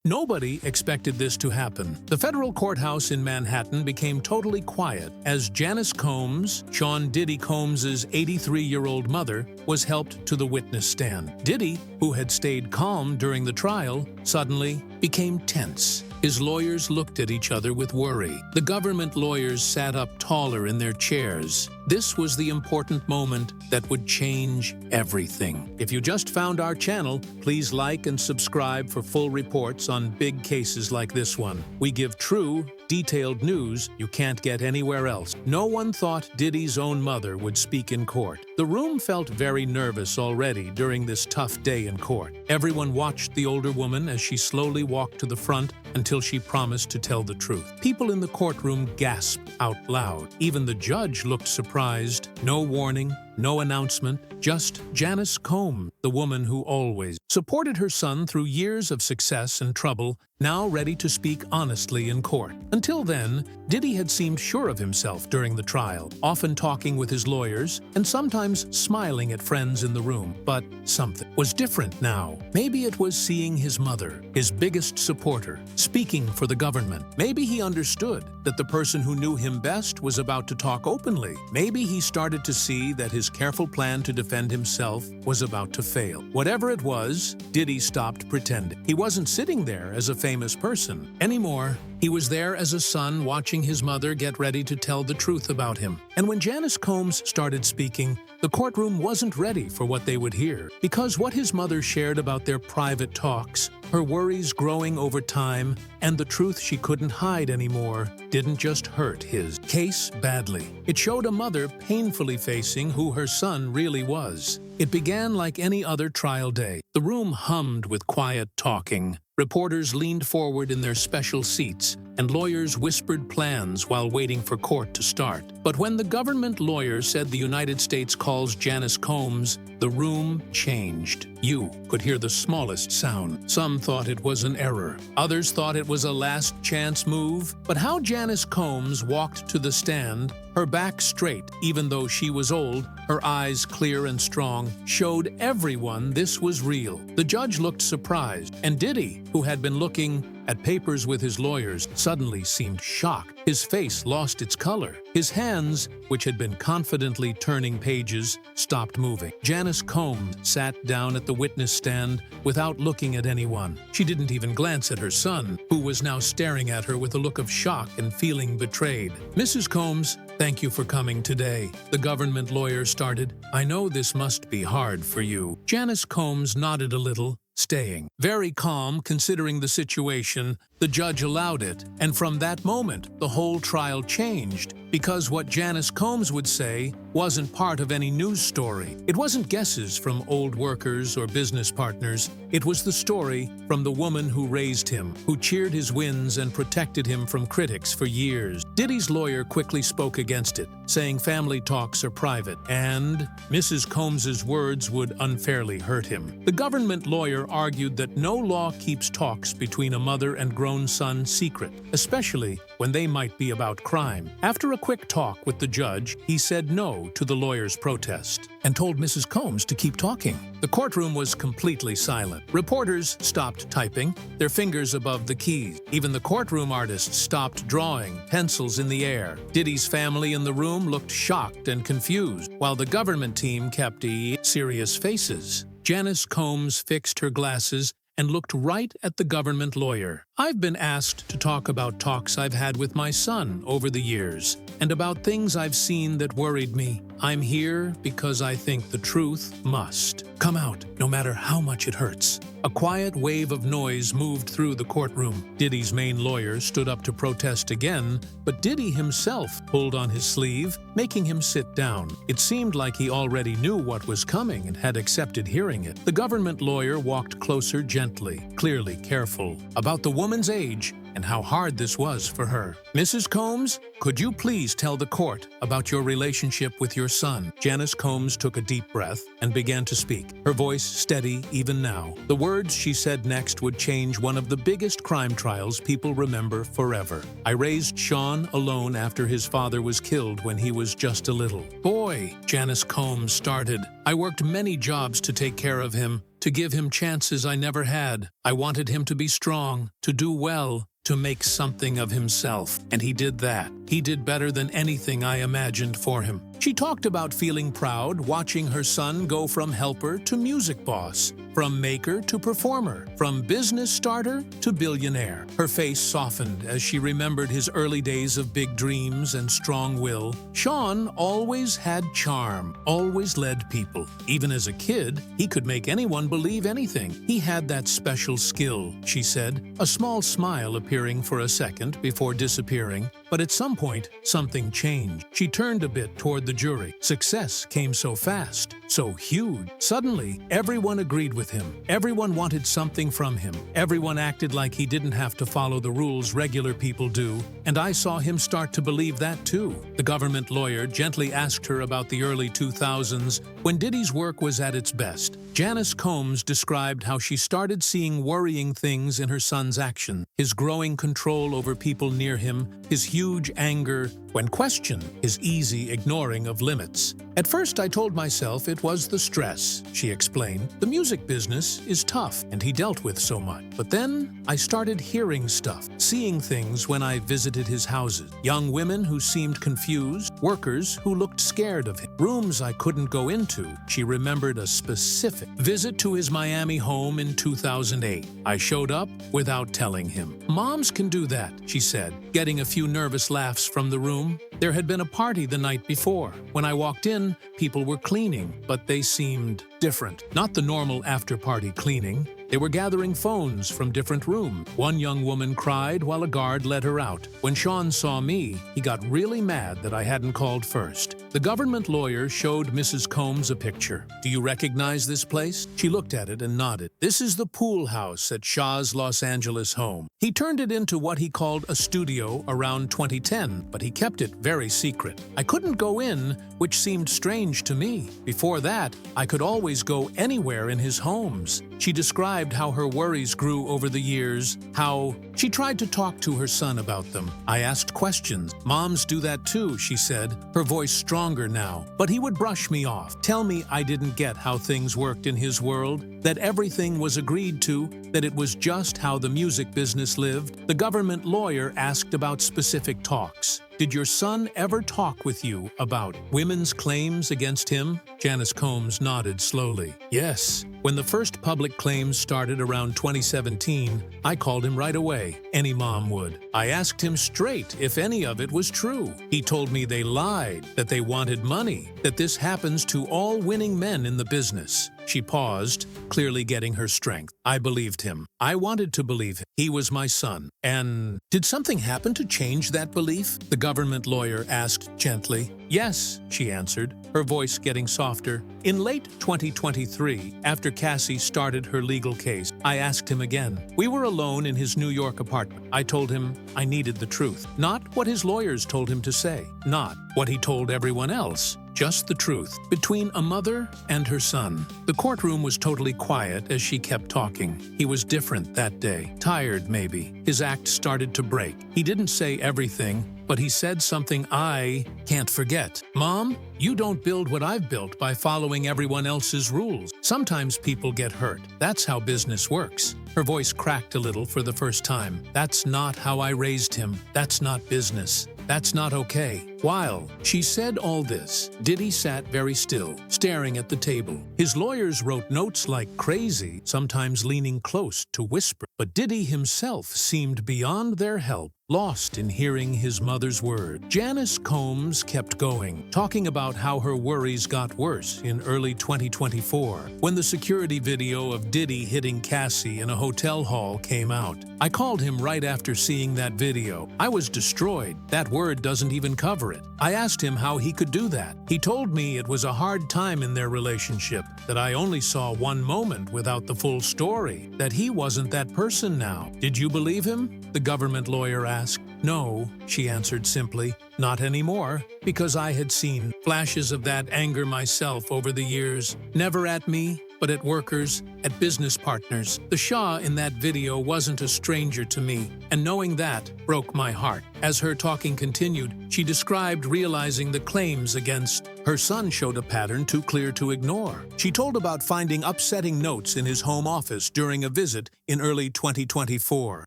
Nobody expected this to happen. The federal courthouse in Manhattan became totally quiet as Janice Combs, Sean Diddy Combs' 83-year-old mother, was helped to the witness stand. Diddy, who had stayed calm during the trial, suddenly became tense. His lawyers looked at each other with worry. The government lawyers sat up taller in their chairs. This was the important moment that would change everything. If you just found our channel, please like and subscribe for full reports on big cases like this one. We give true, detailed news you can't get anywhere else. No one thought Diddy's own mother would speak in court. The room felt very nervous already during this tough day in court. Everyone watched the older woman as she slowly walked to the front until she promised to tell the truth. People in the courtroom gasped out loud. Even the judge looked surprised. No warning, no announcement, just Janice Combs, the woman who always supported her son through years of success and trouble, now ready to speak honestly in court. Until then, Diddy had seemed sure of himself during the trial, often talking with his lawyers and sometimes smiling at friends in the room. But something was different now. Maybe it was seeing his mother, his biggest supporter, speaking for the government. Maybe he understood that the person who knew him best was about to talk openly. Maybe he started to see that his careful plan to defend himself was about to fail. Whatever it was, Diddy stopped pretending. He wasn't sitting there as a famous person anymore. He was there as a son watching his mother get ready to tell the truth about him. And when Janice Combs started speaking, the courtroom wasn't ready for what they would hear. Because what his mother shared about their private talks, her worries growing over time, and the truth she couldn't hide anymore didn't just hurt his case badly. It showed a mother painfully facing who her son really was. It began like any other trial day. The room hummed with quiet talking. Reporters leaned forward in their special seats, and lawyers whispered plans while waiting for court to start. But when the government lawyer said the United States calls Janice Combs, the room changed. You could hear the smallest sound. Some thought it was an error. Others thought it was a last-chance move. But how Janice Combs walked to the stand, her back straight, even though she was old, her eyes clear and strong, showed everyone this was real. The judge looked surprised, and Diddy, who had been looking at papers with his lawyers, suddenly seemed shocked. His face lost its color. His hands, which had been confidently turning pages, stopped moving. Janice Combs sat down at the witness stand without looking at anyone. She didn't even glance at her son, who was now staring at her with a look of shock and feeling betrayed. "Mrs. Combs, thank you for coming today," the government lawyer started. "I know this must be hard for you." Janice Combs nodded a little, staying. Very calm, considering the situation, the judge allowed it, and from that moment, the whole trial changed, because what Janice Combs would say wasn't part of any news story. It wasn't guesses from old workers or business partners. It was the story from the woman who raised him, who cheered his wins and protected him from critics for years. Diddy's lawyer quickly spoke against it, saying family talks are private, and Mrs. Combs's words would unfairly hurt him. The government lawyer argued that no law keeps talks between a mother and grown son secret, especially when they might be about crime. After a quick talk with the judge, he said no to the lawyer's protest and told Mrs. Combs to keep talking. The courtroom was completely silent. Reporters stopped typing, their fingers above the keys. Even the courtroom artists stopped drawing, pencils in the air. Diddy's family in the room looked shocked and confused, while the government team kept serious faces. Janice Combs fixed her glasses and looked right at the government lawyer. "I've been asked to talk about talks I've had with my son over the years, and about things I've seen that worried me. I'm here because I think the truth must come out, no matter how much it hurts." A quiet wave of noise moved through the courtroom. Diddy's main lawyer stood up to protest again, but Diddy himself pulled on his sleeve, making him sit down. It seemed like he already knew what was coming and had accepted hearing it. The government lawyer walked closer gently, clearly careful, about the woman's age and how hard this was for her. "Mrs. Combs, could you please tell the court about your relationship with your son?" Janice Combs took a deep breath and began to speak, her voice steady even now. The words she said next would change one of the biggest crime trials people remember forever. "I raised Sean alone after his father was killed when he was just a little boy," Janice Combs started. "I worked many jobs to take care of him, to give him chances I never had. I wanted him to be strong, to do well, to make something of himself. And he did that. He did better than anything I imagined for him. She talked about feeling proud watching her son go from helper to music boss, from maker to performer, from business starter to billionaire. Her face softened as she remembered his early days of big dreams and strong will. Sean always had charm, always led people. Even as a kid, he could make anyone believe anything. He had that special skill, she said, a small smile appearing for a second before disappearing. But at some point, something changed. She turned a bit toward the jury. Success came so fast, so huge. Suddenly, everyone agreed with him. Everyone wanted something from him. Everyone acted like he didn't have to follow the rules regular people do, and I saw him start to believe that too. The government lawyer gently asked her about the early 2000s, when Diddy's work was at its best. Janice Combs described how she started seeing worrying things in her son's action, his growing control over people near him, his huge anger, when questioned, his easy ignoring of limits. At first I told myself it was the stress, she explained. The music business is tough, and he dealt with so much. But then I started hearing stuff, seeing things when I visited his houses. Young women who seemed confused, workers who looked scared of him, rooms I couldn't go into. She remembered a specific visit to his Miami home in 2008. I showed up without telling him. Moms can do that, she said, getting a few nervous laughs from the room. There had been a party the night before. When I walked in, people were cleaning, but they seemed different. Not the normal after-party cleaning. They were gathering phones from different rooms. One young woman cried while a guard led her out. When Sean saw me, he got really mad that I hadn't called first. The government lawyer showed Mrs. Combs a picture. "Do you recognize this place?" She looked at it and nodded. "This is the pool house at Shaw's Los Angeles home. He turned it into what he called a studio around 2010, but he kept it very secret. I couldn't go in, which seemed strange to me. Before that, I could always go anywhere in his homes." She described how her worries grew over the years, how she tried to talk to her son about them. I asked questions. "Moms do that too," she said, her voice stronger now. But he would brush me off, tell me I didn't get how things worked in his world, that everything was agreed to, that it was just how the music business lived. The government lawyer asked about specific talks. "Did your son ever talk with you about women's claims against him?" Janice Combs nodded slowly. "Yes. When the first public claims started around 2017, I called him right away. Any mom would. I asked him straight if any of it was true. He told me they lied, that they wanted money, that this happens to all winning men in the business." She paused, clearly getting her strength. I believed him. I wanted to believe him. He was my son. "And did something happen to change that belief?" the government lawyer asked gently. "Yes," she answered, her voice getting softer. "In late 2023, after Cassie started her legal case, I asked him again. We were alone in his New York apartment. I told him I needed the truth. Not what his lawyers told him to say. Not what he told everyone else. Just the truth. Between a mother and her son." The courtroom was totally quiet as she kept talking. He was different that day. Tired, maybe. His act started to break. He didn't say everything, but he said something I can't forget. "Mom, you don't build what I've built by following everyone else's rules. Sometimes people get hurt. That's how business works." Her voice cracked a little for the first time. "That's not how I raised him. That's not business. That's not okay." While she said all this, Diddy sat very still, staring at the table. His lawyers wrote notes like crazy, sometimes leaning close to whisper. But Diddy himself seemed beyond their help, lost in hearing his mother's word. Janice Combs kept going, talking about how her worries got worse in early 2024, when the security video of Diddy hitting Cassie in a hotel hall came out. "I called him right after seeing that video. I was destroyed. That word doesn't even cover it. I asked him how he could do that. He told me it was a hard time in their relationship, that I only saw one moment without the full story, that he wasn't that person now." "Did you believe him?" the government lawyer asked. "No," she answered simply, "not anymore, because I had seen flashes of that anger myself over the years, never at me, but at workers, at business partners. The Shah in that video wasn't a stranger to me, and knowing that broke my heart." As her talking continued, she described realizing the claims against Her son showed a pattern too clear to ignore. She told about finding upsetting notes in his home office during a visit in early 2024.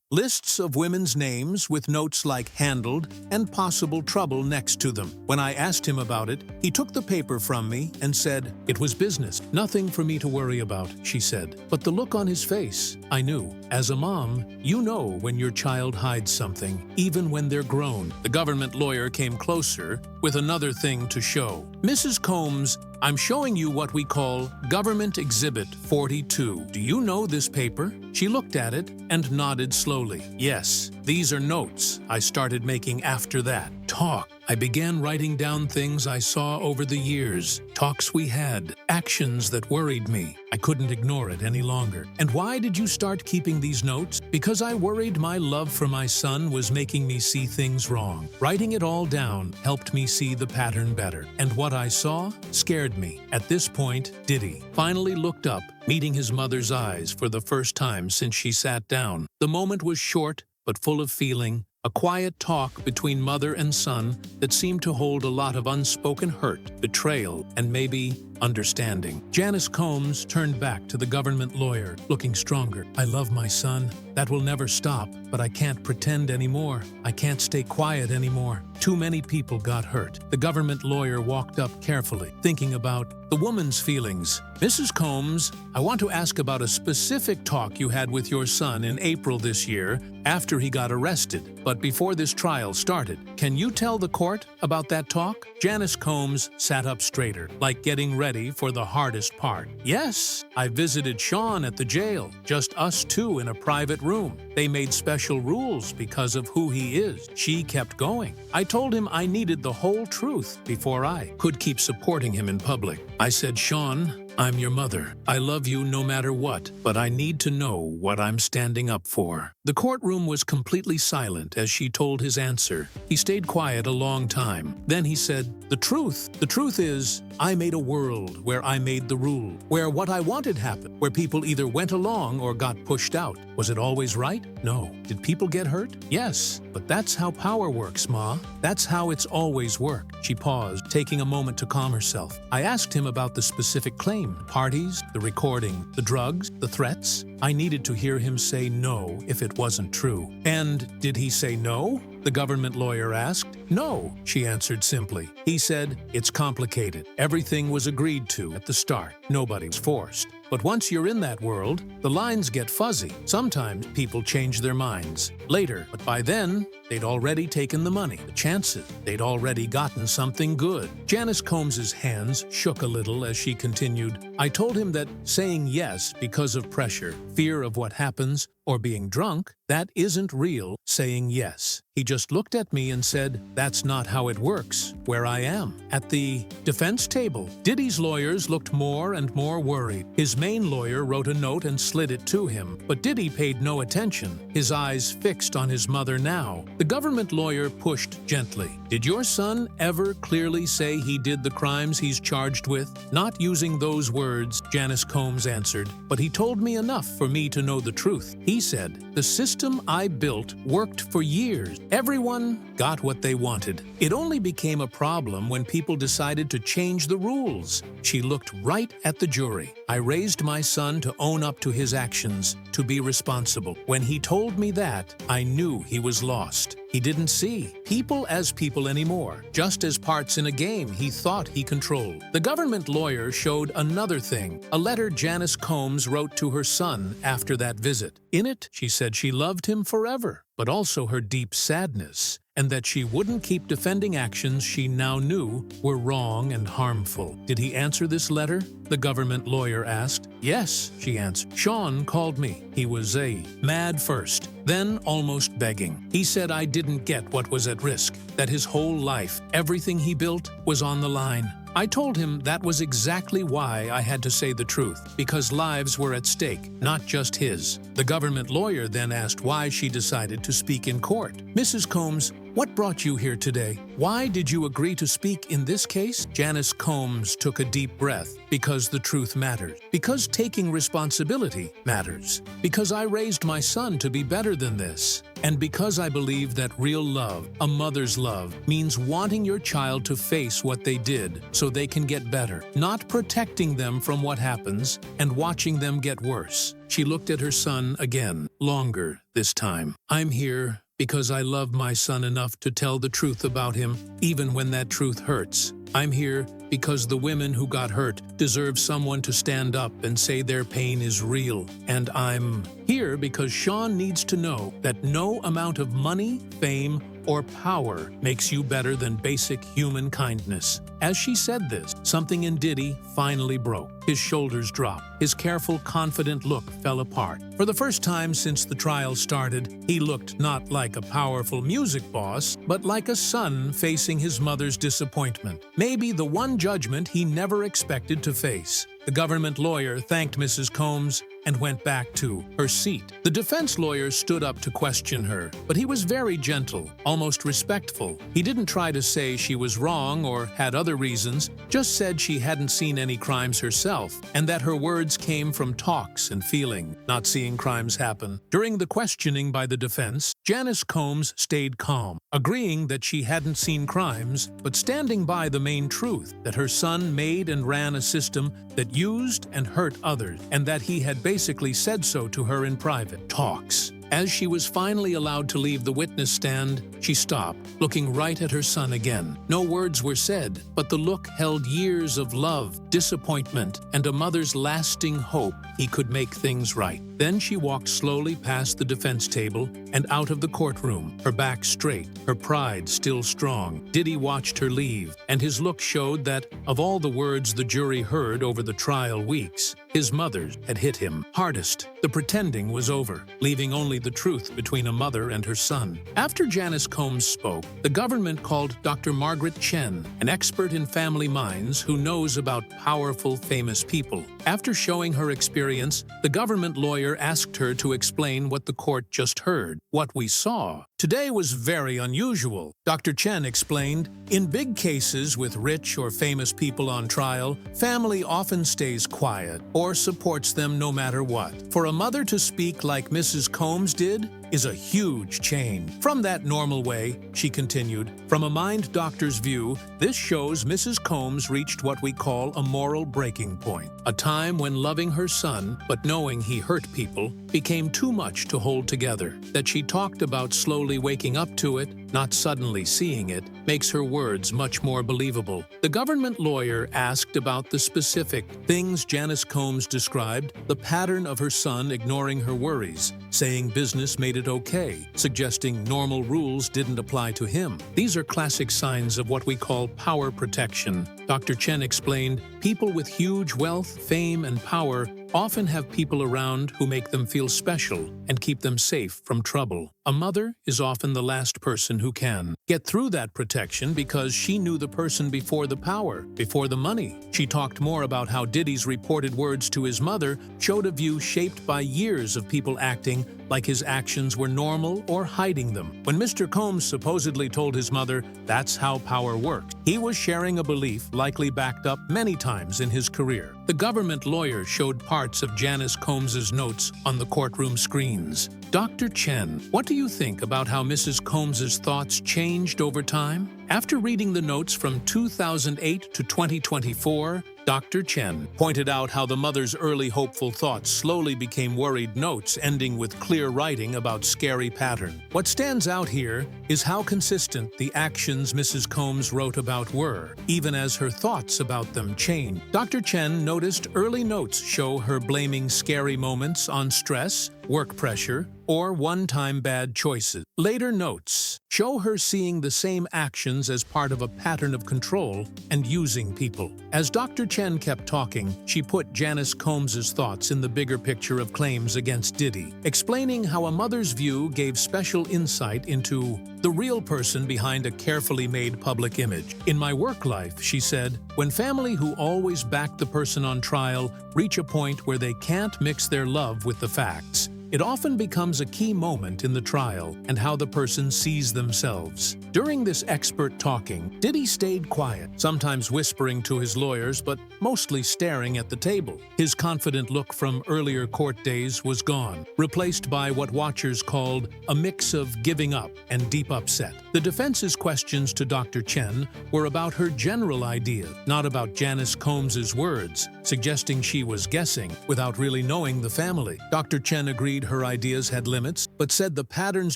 Lists of women's names with notes like handled and possible trouble next to them. When I asked him about it, he took the paper from me and said, "It was business. Nothing for me to worry about," she said. But the look on his face, I knew. As a mom, you know when your child hides something, even when they're grown. The government lawyer came closer with another thing to show. "Mrs. Combs, I'm showing you what we call Government Exhibit 42. Do you know this paper?" She looked at it and nodded slowly. "Yes, these are notes I started making after that. Talk. I began writing down things I saw over the years, talks we had, actions that worried me. I couldn't ignore it any longer." "And why did you start keeping these notes?" "Because I worried my love for my son was making me see things wrong. Writing it all down helped me see the pattern better. And what I saw scared me." At this point, Diddy finally looked up, meeting his mother's eyes for the first time since she sat down. The moment was short but full of feeling. A quiet talk between mother and son that seemed to hold a lot of unspoken hurt, betrayal, and maybe understanding. Janice Combs turned back to the government lawyer, looking stronger. "I love my son. That will never stop, but I can't pretend anymore. I can't stay quiet anymore. Too many people got hurt." The government lawyer walked up carefully, thinking about the woman's feelings. "Mrs. Combs, I want to ask about a specific talk you had with your son in April this year after he got arrested, but before this trial started. Can you tell the court about that talk?" Janice Combs sat up straighter, like getting ready for the hardest part. "Yes, I visited Sean at the jail, just us two in a private room. They made special rules because of who he is." She kept going. "I told him I needed the whole truth before I could keep supporting him in public. I said, 'Sean, I'm your mother. I love you no matter what, but I need to know what I'm standing up for.'" The courtroom was completely silent as she told his answer. He stayed quiet a long time. Then he said, The truth is, I made a world where I made the rule, where what I wanted happened, where people either went along or got pushed out. Was it always right? No. Did people get hurt? Yes. But that's how power works, Ma. That's how it's always worked." She paused, taking a moment to calm herself. I asked him about the specific claim, parties, the recording, the drugs, the threats. I needed to hear him say no if it wasn't true. "And did he say no?" the government lawyer asked. "No," she answered simply. He said, "It's complicated. Everything was agreed to at the start. Nobody was forced. But once you're in that world, the lines get fuzzy. Sometimes people change their minds later, but by then, they'd already taken the money, the chances. They'd already gotten something good." Janice Combs's hands shook a little as she continued. "I told him that saying yes because of pressure, fear of what happens, or being drunk, that isn't real saying yes. He just looked at me and said, 'That's not how it works where I am.'" At the defense table, Diddy's lawyers looked more and more worried. His main lawyer wrote a note and slid it to him, but Diddy paid no attention, his eyes fixed on his mother now. The government lawyer pushed gently. "Did your son ever clearly say he did the crimes he's charged with?" "Not using those words," Janice Combs answered, "but he told me enough for me to know the truth. He said, 'The system I built worked for years. Everyone got what they wanted. It only became a problem when people decided to change the rules.'" She looked right at the jury. "I raised my son to own up to his actions, to be responsible. When he told me that, I knew he was lost. He didn't see people as people anymore, just as parts in a game he thought he controlled." The government lawyer showed another thing, a letter Janice Combs wrote to her son after that visit. In it, she said she loved him forever, but also her deep sadness, and that she wouldn't keep defending actions she now knew were wrong and harmful. "Did he answer this letter?" the government lawyer asked. "Yes," she answered. "Sean called me. He was mad first, then almost begging. He said I didn't get what was at risk, that his whole life, everything he built, was on the line. I told him that was exactly why I had to say the truth, because lives were at stake, not just his." The government lawyer then asked why she decided to speak in court. "Mrs. Combs, what brought you here today? Why did you agree to speak in this case?" Janice Combs took a deep breath. "Because the truth matters. Because taking responsibility matters. Because I raised my son to be better than this. And because I believe that real love, a mother's love, means wanting your child to face what they did so they can get better, not protecting them from what happens and watching them get worse. She looked at her son again, longer this time. I'm here because I love my son enough to tell the truth about him, even when that truth hurts. I'm here because the women who got hurt deserve someone to stand up and say their pain is real. And I'm here because Sean needs to know that no amount of money, fame, or power makes you better than basic human kindness. As she said this, something in Diddy finally broke. His shoulders dropped. His careful, confident look fell apart. For the first time since the trial started, he looked not like a powerful music boss, but like a son facing his mother's disappointment. Maybe the one judgment he never expected to face. The government lawyer thanked Mrs. Combs and went back to her seat. The defense lawyer stood up to question her, but he was very gentle, almost respectful. He didn't try to say she was wrong or had other reasons, just said she hadn't seen any crimes herself, and that her words came from talks and feeling, not seeing crimes happen. During the questioning by the defense, Janice Combs stayed calm, agreeing that she hadn't seen crimes, but standing by the main truth, that her son made and ran a system that used and hurt others, and that he had basically said so to her in private talks. As she was finally allowed to leave the witness stand, she stopped, looking right at her son again. No words were said, but the look held years of love, disappointment, and a mother's lasting hope he could make things right. Then she walked slowly past the defense table and out of the courtroom, her back straight, her pride still strong. Diddy watched her leave, and his look showed that, of all the words the jury heard over the trial weeks, his mother's had hit him hardest. The pretending was over, leaving only the truth between a mother and her son. After Janice Combs spoke, the government called Dr. Margaret Chen, an expert in family minds who knows about powerful, famous people. After showing her experience, the government lawyer asked her to explain what the court just heard, what we saw. Today was very unusual. Dr. Chen explained, in big cases with rich or famous people on trial, family often stays quiet or supports them no matter what. For a mother to speak like Mrs. Combs did is a huge change. From that normal way, she continued, from a mind doctor's view, this shows Mrs. Combs reached what we call a moral breaking point, a time when loving her son, but knowing he hurt people, became too much to hold together. That she talked about slowly waking up to it, not suddenly seeing it, makes her words much more believable. The government lawyer asked about the specific things Janice Combs described, the pattern of her son ignoring her worries, saying business made it okay, suggesting normal rules didn't apply to him. These are classic signs of what we call power protection. Dr. Chen explained, people with huge wealth, fame, and power often have people around who make them feel special and keep them safe from trouble. A mother is often the last person who can get through that protection because she knew the person before the power, before the money. She talked more about how Diddy's reported words to his mother showed a view shaped by years of people acting like his actions were normal or hiding them. When Mr. Combs supposedly told his mother that's how power works, he was sharing a belief likely backed up many times in his career. The government lawyer showed parts of Janice Combs's notes on the courtroom screens. Dr. Chen, what do you think about how Mrs. Combs's thoughts changed over time? After reading the notes from 2008 to 2024, Dr. Chen pointed out how the mother's early hopeful thoughts slowly became worried notes ending with clear writing about scary pattern. What stands out here is how consistent the actions Mrs. Combs wrote about were, even as her thoughts about them changed. Dr. Chen noticed early notes show her blaming scary moments on stress, work pressure, or one-time bad choices. Later notes show her seeing the same actions as part of a pattern of control and using people. As Dr. Chen kept talking, she put Janice Combs's thoughts in the bigger picture of claims against Diddy, explaining how a mother's view gave special insight into the real person behind a carefully made public image. In my work life, she said, when family who always back the person on trial reach a point where they can't mix their love with the facts, It often becomes a key moment in the trial and how the person sees themselves. During this expert talking, Diddy stayed quiet, sometimes whispering to his lawyers but mostly staring at the table. His confident look from earlier court days was gone, replaced by what watchers called a mix of giving up and deep upset. The defense's questions to Dr. Chen were about her general idea, not about Janice Combs' words, suggesting she was guessing without really knowing the family. Dr. Chen agreed her ideas had limits, but said the patterns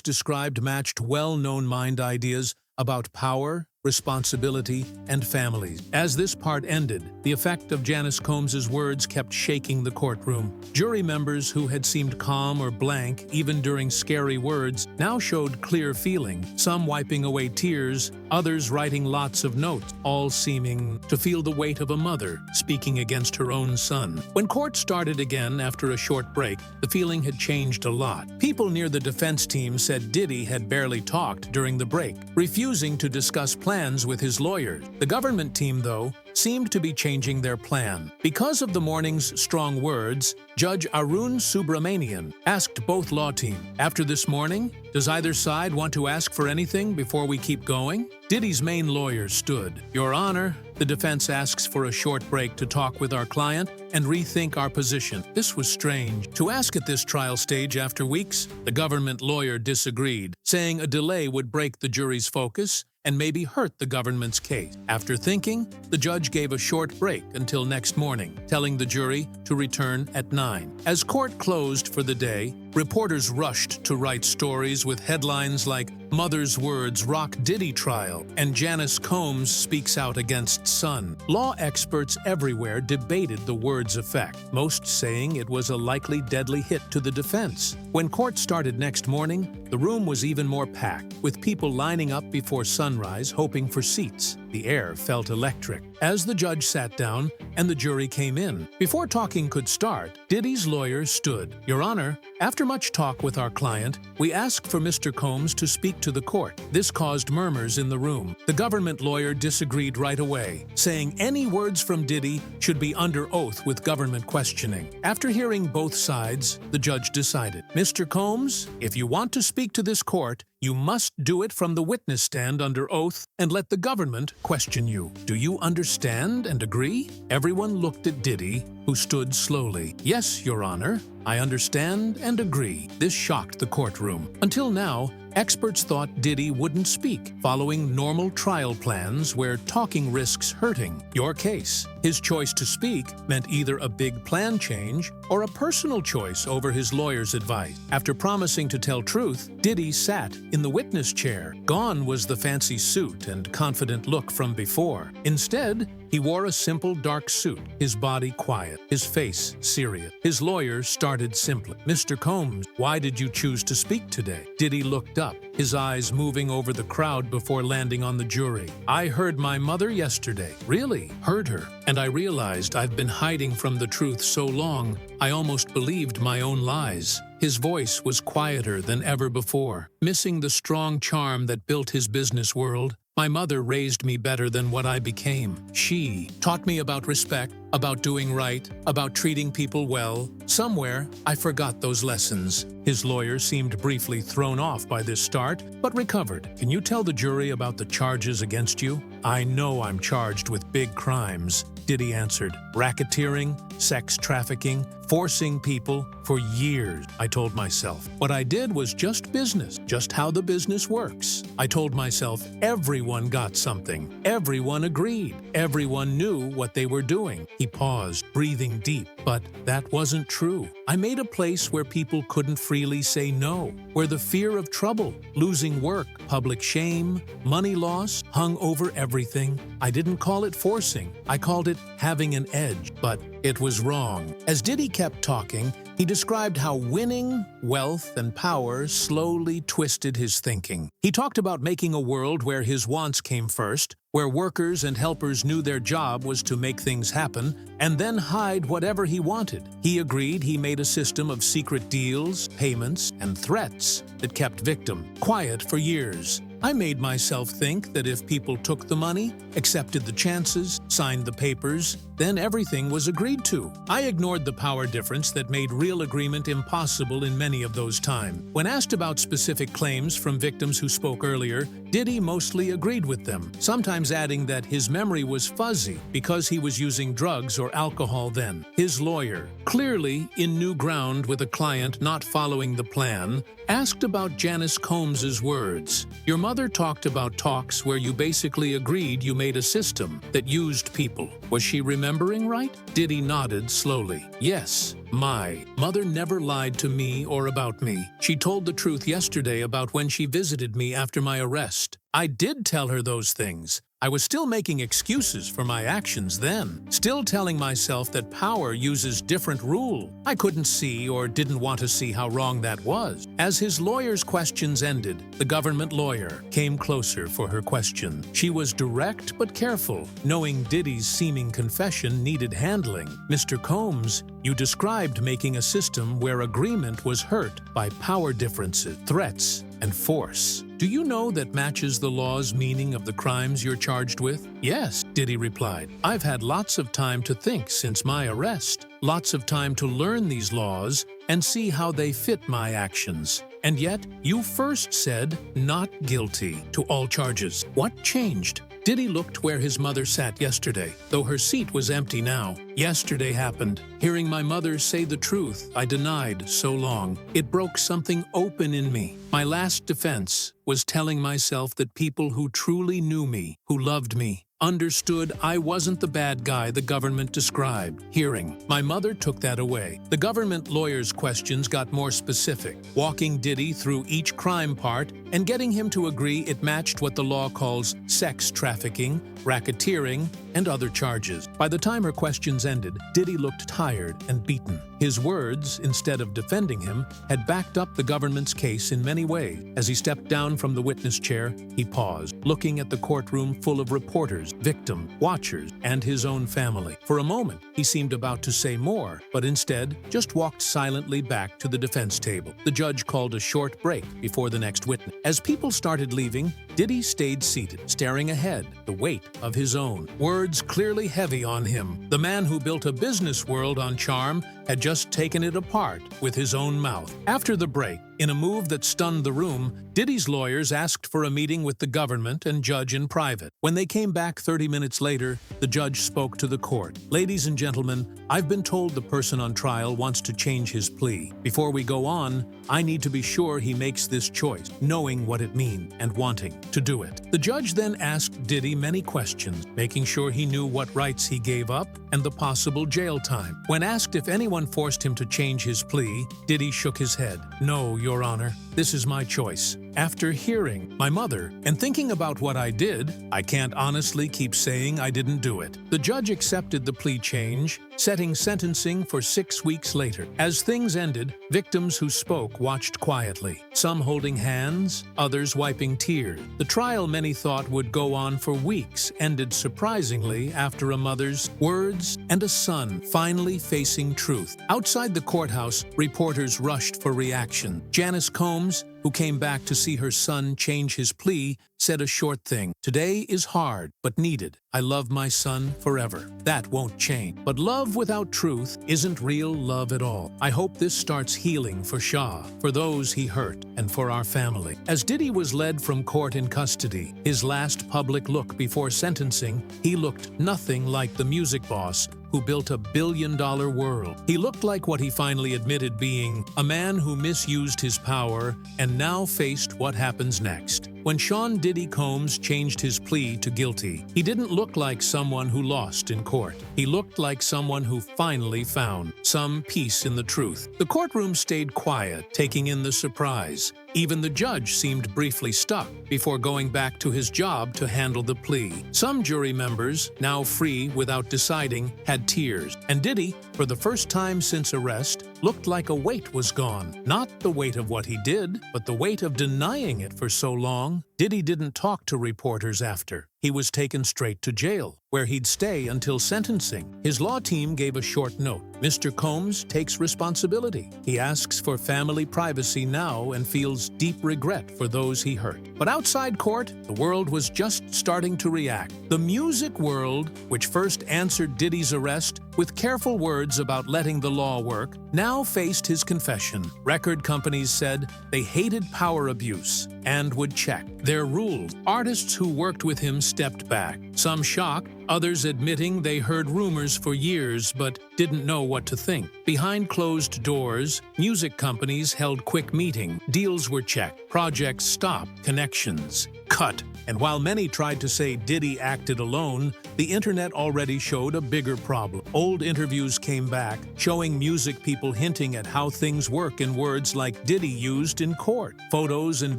described matched well-known mind ideas about power, responsibility, and families. As this part ended, the effect of Janice Combs' words kept shaking the courtroom. Jury members who had seemed calm or blank, even during scary words, now showed clear feeling, some wiping away tears, others writing lots of notes, all seeming to feel the weight of a mother speaking against her own son. When court started again after a short break, the feeling had changed a lot. People near the defense team said Diddy had barely talked during the break, refusing to discuss plans with his lawyers. The government team, though, seemed to be changing their plan. Because of the morning's strong words, Judge Arun Subramanian asked both law teams, "After this morning, does either side want to ask for anything before we keep going?" Diddy's main lawyer stood. "Your Honor, the defense asks for a short break to talk with our client and rethink our position." This was strange. To ask at this trial stage after weeks, the government lawyer disagreed, saying a delay would break the jury's focus and maybe hurt the government's case. After thinking, the judge gave a short break until next morning, telling the jury to return at 9. As court closed for the day, reporters rushed to write stories with headlines like "Mother's Words Rock Diddy Trial" and "Janice Combs Speaks Out Against Son." Law experts everywhere debated the word's effect, most saying it was a likely deadly hit to the defense. When court started next morning, the room was even more packed, with people lining up before sunrise hoping for seats. The air felt electric. As the judge sat down and the jury came in, before talking could start, Diddy's lawyer stood. "Your Honor, after much talk with our client, we asked for Mr. Combs to speak to the court." This caused murmurs in the room. The government lawyer disagreed right away, saying any words from Diddy should be under oath with government questioning. After hearing both sides, the judge decided, "Mr. Combs, if you want to speak to this court, you must do it from the witness stand under oath and let the government question you. Do you understand and agree?" Everyone looked at Diddy, who stood slowly. "Yes, Your Honor, I understand and agree." This shocked the courtroom. Until now, experts thought Diddy wouldn't speak, following normal trial plans where talking risks hurting your case. His choice to speak meant either a big plan change or a personal choice over his lawyer's advice. After promising to tell truth, Diddy sat in the witness chair. Gone was the fancy suit and confident look from before. Instead, he wore a simple dark suit, his body quiet, his face serious. His lawyer started simply, "Mr. Combs, why did you choose to speak today?" Diddy looked up, his eyes moving over the crowd before landing on the jury. "I heard my mother yesterday." "Really? Heard her? And I realized I've been hiding from the truth so long, I almost believed my own lies." His voice was quieter than ever before, missing the strong charm that built his business world. "My mother raised me better than what I became. She taught me about respect, about doing right, about treating people well. Somewhere, I forgot those lessons." His lawyer seemed briefly thrown off by this start, but recovered. "Can you tell the jury about the charges against you?" "I know I'm charged with big crimes," Diddy answered. "Racketeering, sex trafficking, forcing people. For years, I told myself. What I did was just business, just how the business works. I told myself everyone got something. Everyone agreed. Everyone knew what they were doing." He paused, breathing deep. But that wasn't true. "I made a place where people couldn't freely say no, where the fear of trouble, losing work, public shame, money loss hung over everything. I didn't call it forcing. I called it having an edge. But it was wrong." As Diddy kept talking, he described how winning, wealth, and power slowly twisted his thinking. He talked about making a world where his wants came first, where workers and helpers knew their job was to make things happen and then hide whatever he wanted. He agreed he made a system of secret deals, payments, and threats that kept victims quiet for years. "I made myself think that if people took the money, accepted the chances, signed the papers, then everything was agreed to. I ignored the power difference that made real agreement impossible in many of those times. When asked about specific claims from victims who spoke earlier, Diddy mostly agreed with them, sometimes adding that his memory was fuzzy because he was using drugs or alcohol then. His lawyer, clearly in new ground with a client not following the plan, asked about Janice Combs' words. Your mother talked about talks where you basically agreed you made a system that used people. Was she remembering right? Diddy nodded slowly. Yes. My mother never lied to me or about me. She told the truth yesterday about when she visited me after my arrest. I did tell her those things. I was still making excuses for my actions then, still telling myself that power uses different rules. I couldn't see or didn't want to see how wrong that was. As his lawyer's questions ended, the government lawyer came closer for her question. She was direct but careful, knowing Diddy's seeming confession needed handling. Mr. Combs, you described making a system where agreement was hurt by power differences, threats, and force. Do you know that matches the law's meaning of the crimes you're charged with? Yes, Diddy replied. I've had lots of time to think since my arrest, lots of time to learn these laws and see how they fit my actions. And yet, you first said not guilty to all charges. What changed? Diddy looked where his mother sat yesterday, though her seat was empty now. Yesterday happened. Hearing my mother say the truth I denied so long, it broke something open in me. My last defense was telling myself that people who truly knew me, who loved me, understood I wasn't the bad guy the government described. Hearing my mother took that away. The government lawyer's questions got more specific, walking Diddy through each crime part and getting him to agree it matched what the law calls sex trafficking, racketeering, and other charges. By the time her questions ended, Diddy looked tired and beaten. His words, instead of defending him, had backed up the government's case in many ways. As he stepped down from the witness chair, he paused, looking at the courtroom full of reporters, victims, watchers, and his own family. For a moment, he seemed about to say more, but instead just walked silently back to the defense table. The judge called a short break before the next witness. As people started leaving, Diddy stayed seated, staring ahead, the weight of his own. Words clearly heavy on him. The man who built a business world on charm had just taken it apart with his own mouth. After the break, in a move that stunned the room, Diddy's lawyers asked for a meeting with the government and judge in private. When they came back 30 minutes later, the judge spoke to the court. Ladies and gentlemen, I've been told the person on trial wants to change his plea. Before we go on, I need to be sure he makes this choice, knowing what it means and wanting to do it. The judge then asked Diddy many questions, making sure he knew what rights he gave up and the possible jail time. When asked if anyone forced him to change his plea, Diddy shook his head. No, Your Honor, this is my choice. After hearing my mother and thinking about what I did, I can't honestly keep saying I didn't do it. The judge accepted the plea change, setting sentencing for 6 weeks later. As things ended, victims who spoke watched quietly, some holding hands, others wiping tears. The trial many thought would go on for weeks ended surprisingly after a mother's words and a son finally facing truth. Outside the courthouse, reporters rushed for reaction. Janice Combs, who came back to see her son change his plea, said a short thing. Today is hard, but needed. I love my son forever. That won't change. But love without truth isn't real love at all. I hope this starts healing for Shah, for those he hurt, and for our family. As Diddy was led from court in custody, his last public look before sentencing, he looked nothing like the music boss who built a billion-dollar world. He looked like what he finally admitted being, a man who misused his power and now faced what happens next. When Sean Diddy Combs changed his plea to guilty, he didn't look like someone who lost in court. He looked like someone who finally found some peace in the truth. The courtroom stayed quiet, taking in the surprise. Even the judge seemed briefly stuck before going back to his job to handle the plea. Some jury members, now free without deciding, had tears. And Diddy, for the first time since arrest, looked like a weight was gone. Not the weight of what he did, but the weight of denying it for so long. Diddy didn't talk to reporters after. He was taken straight to jail. where he'd stay until sentencing. His law team gave a short note. Mr. Combs takes responsibility. He asks for family privacy now and feels deep regret for those he hurt. But outside court, the world was just starting to react. The music world, which first answered Diddy's arrest with careful words about letting the law work, now faced his confession. Record companies said they hated power abuse and would check their rules. Artists who worked with him stepped back, some shocked, others admitting they heard rumors for years but didn't know what to think. Behind closed doors, music companies held quick meetings. Deals were checked, projects stopped, connections cut. And while many tried to say Diddy acted alone, the internet already showed a bigger problem. Old interviews came back, showing music people hinting at how things work in words like Diddy used in court. Photos and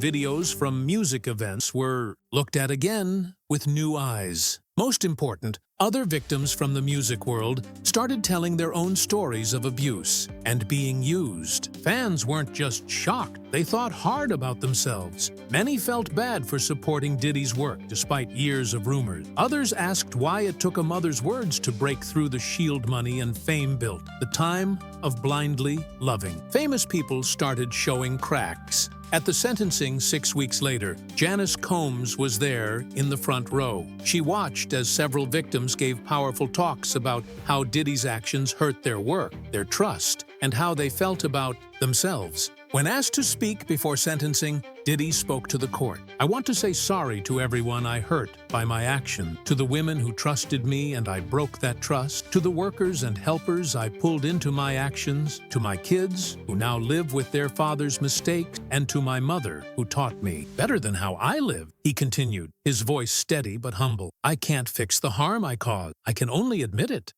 videos from music events were looked at again with new eyes. Most important, other victims from the music world started telling their own stories of abuse and being used. Fans weren't just shocked, they thought hard about themselves. Many felt bad for supporting Diddy's work despite years of rumors. Others asked why it took a mother's words to break through the shield money and fame built. The time of blindly loving. Famous people started showing cracks. At the sentencing 6 weeks later, Janice Combs was there in the front row. She watched as several victims gave powerful talks about how Diddy's actions hurt their work, their trust, and how they felt about themselves. When asked to speak before sentencing, Diddy spoke to the court. "I want to say sorry to everyone I hurt by my action, to the women who trusted me and I broke that trust, to the workers and helpers I pulled into my actions, to my kids who now live with their father's mistakes, and to my mother who taught me better than how I lived," he continued, his voice steady but humble. "I can't fix the harm I caused. I can only admit it.